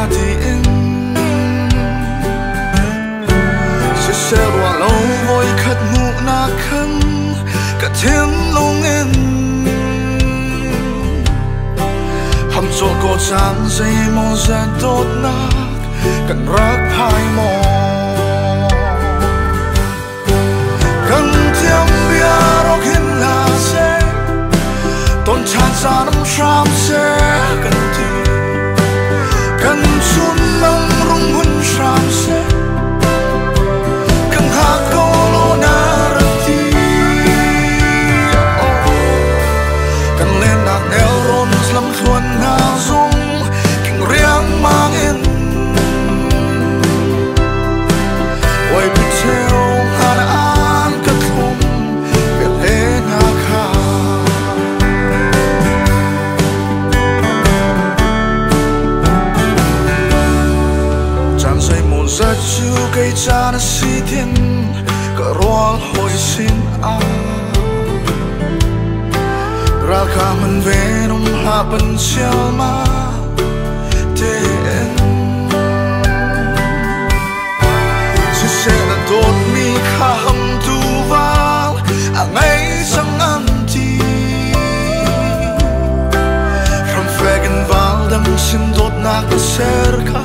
đi in sẽ sẽ qua lâu vội khát ngủ na khăn cả thiên long in hầm chỗ cô chán dây mong ra đốt nát cần rác phai mò cần thiam bia róc hin là sẽ tôn chán ra năm trăm sẽ cần thì cần chun nắng rung hun trăm sẽ cần hát câu lo na rati cần lên đàn eo rôn lâm thuần na dung kinh riêng mang in quay bị treo hàn an cất thùng về lên na kha chán dây một giấc chiều cây cha đã si thiên cả roal hồi xin ra khá mình về nông hạ bần chiều mà tên chỉ sẽ là tốt mi khá hầm tu vào ngay sang ăn ti from fegen val đâm xin tốt nạc serka